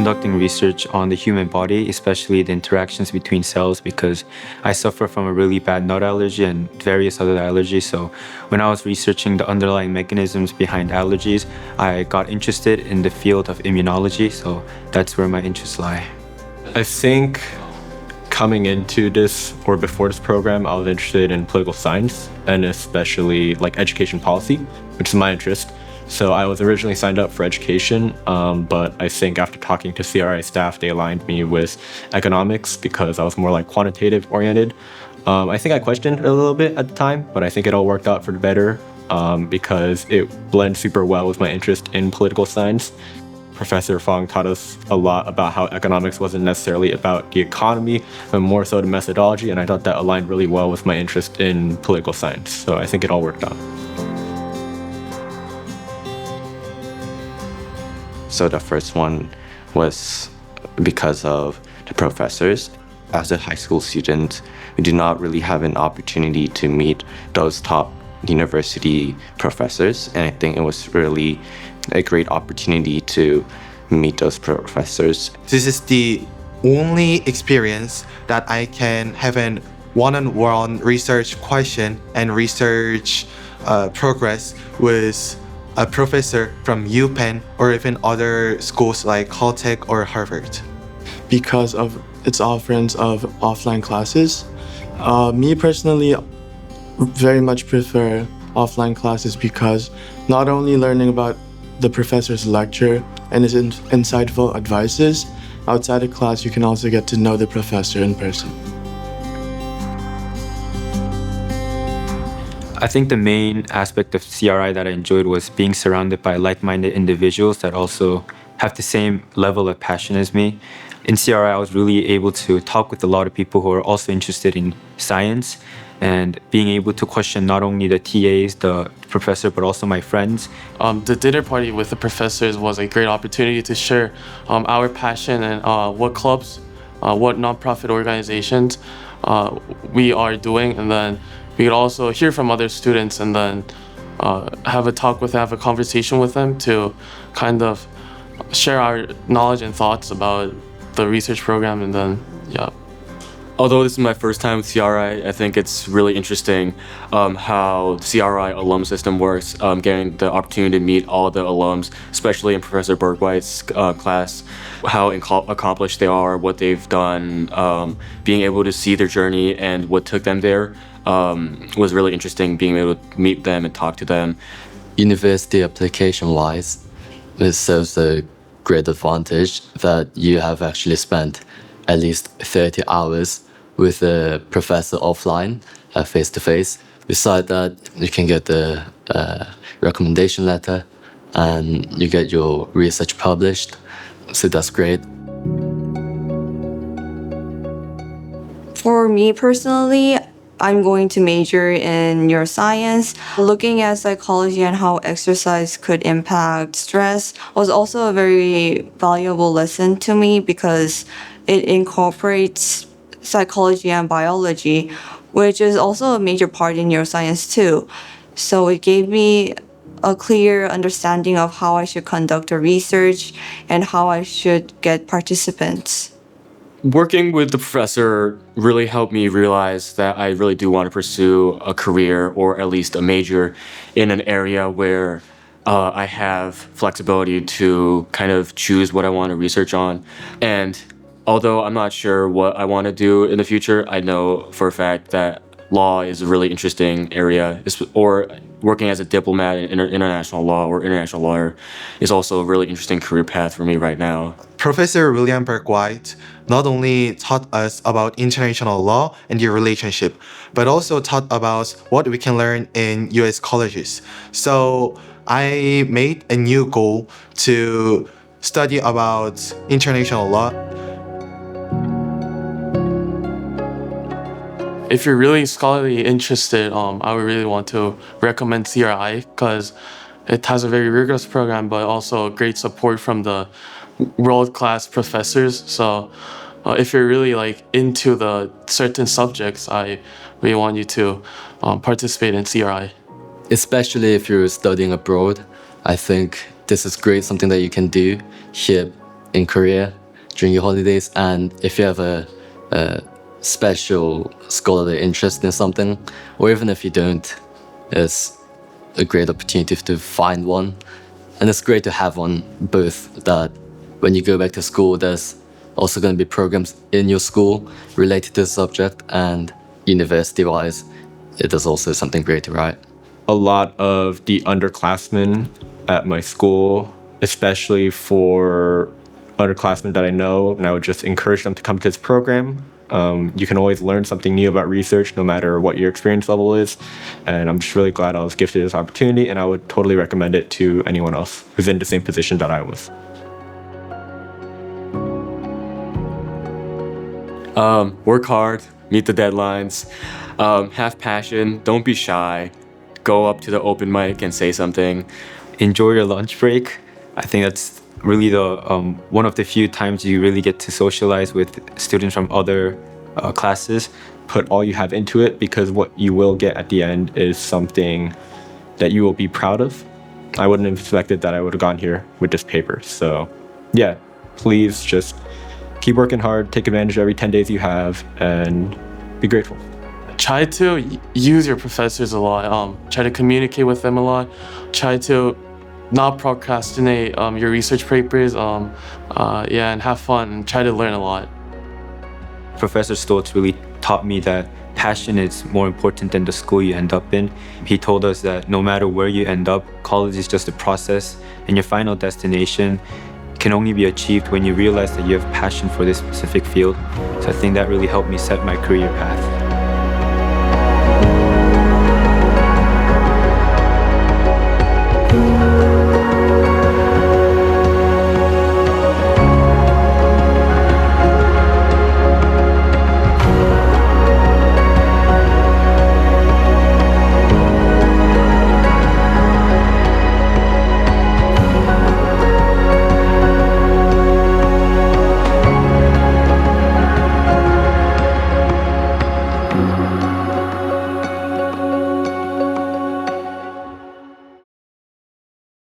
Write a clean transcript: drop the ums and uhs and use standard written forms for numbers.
conducting research on the human body, especially the interactions between cells, because I suffer from a really bad nut allergy and various other allergies. So when I was researching the underlying mechanisms behind allergies, I got interested in the field of immunology. So that's where my interests lie. I think coming into this or before this program, I was interested in political science and especially like education policy, which is my interest. So I was originally signed up for education, but I think after talking to CRI staff, they aligned me with economics because I was more like quantitative oriented. I think I questioned a little bit at the time, but I think it all worked out for the better because it blends super well with my interest in political science. Professor Fong taught us a lot about how economics wasn't necessarily about the economy, but more so the methodology, and I thought that aligned really well with my interest in political science. So I think it all worked out. So the first one was because of the professors. As a high school student, we did not really have an opportunity to meet those top university professors, and I think it was really a great opportunity to meet those professors. This is the only experience that I can have an one-on-one research question and research progress with a professor from UPenn or even other schools like Caltech or Harvard. Because of its offerings of offline classes. Me personally very much prefer offline classes because not only learning about the professor's lecture and his insightful advices, outside of class you can also get to know the professor in person. I think the main aspect of CRI that I enjoyed was being surrounded by like-minded individuals that also have the same level of passion as me. In CRI, I was really able to talk with a lot of people who are also interested in science and being able to question not only the TAs, the professor, but also my friends. The dinner party with the professors was a great opportunity to share our passion and what clubs, what nonprofit organizations we are doing, and then we could also hear from other students and then have a conversation with them to kind of share our knowledge and thoughts about the research program, and then Although this is my first time with CRI, I think it's really interesting how the CRI alum system works, getting the opportunity to meet all the alums, especially in Professor Bergwhite's class, how accomplished they are, what they've done, being able to see their journey and what took them there was really interesting, being able to meet them and talk to them. University application-wise, it serves a great advantage that you have actually spent at least 30 hours with a professor offline, face-to-face. Besides that, you can get the recommendation letter and you get your research published, so that's great. For me personally, I'm going to major in neuroscience. Looking at psychology and how exercise could impact stress was also a very valuable lesson to me because it incorporates psychology and biology, which is also a major part in neuroscience too. So it gave me a clear understanding of how I should conduct a research and how I should get participants. Working with the professor really helped me realize that I really do want to pursue a career or at least a major in an area where I have flexibility to kind of choose what I want to research on. And although I'm not sure what I want to do in the future, I know for a fact that law is a really interesting area, or working as a diplomat in international law or international lawyer is also a really interesting career path for me right now. Professor William Bergwhite not only taught us about international law and their relationship, but also taught about what we can learn in US colleges. So I made a new goal to study about international law. If you're really scholarly interested, I would really want to recommend CRI because it has a very rigorous program, but also great support from the world-class professors. So if you're really into the certain subjects, I really want you to participate in CRI. Especially if you're studying abroad, I think this is great, something that you can do here in Korea during your holidays. And if you have a special scholarly interest in something, or even if you don't, it's a great opportunity to find one. And it's great to have one, both that when you go back to school, there's also going to be programs in your school related to the subject, and university-wise, it is also something great to write. A lot of the underclassmen at my school, especially for underclassmen that I know, and I would just encourage them to come to this program. You can always learn something new about research, no matter what your experience level is. And I'm just really glad I was gifted this opportunity, and I would totally recommend it to anyone else who's in the same position that I was. Work hard, meet the deadlines, have passion, don't be shy, go up to the open mic and say something. Enjoy your lunch break. I think that's really the one of the few times you really get to socialize with students from other classes. Put all you have into it, because what you will get at the end is something that you will be proud of. I wouldn't have expected that I would have gone here with this paper. So yeah, please just keep working hard, take advantage of every 10 days you have, and be grateful. Try to use your professors a lot. Try to communicate with them a lot. Try to not procrastinate your research papers. And have fun and try to learn a lot. Professor Stoltz really taught me that passion is more important than the school you end up in. He told us that no matter where you end up, college is just a process, and your final destination can only be achieved when you realize that you have passion for this specific field. So I think that really helped me set my career path.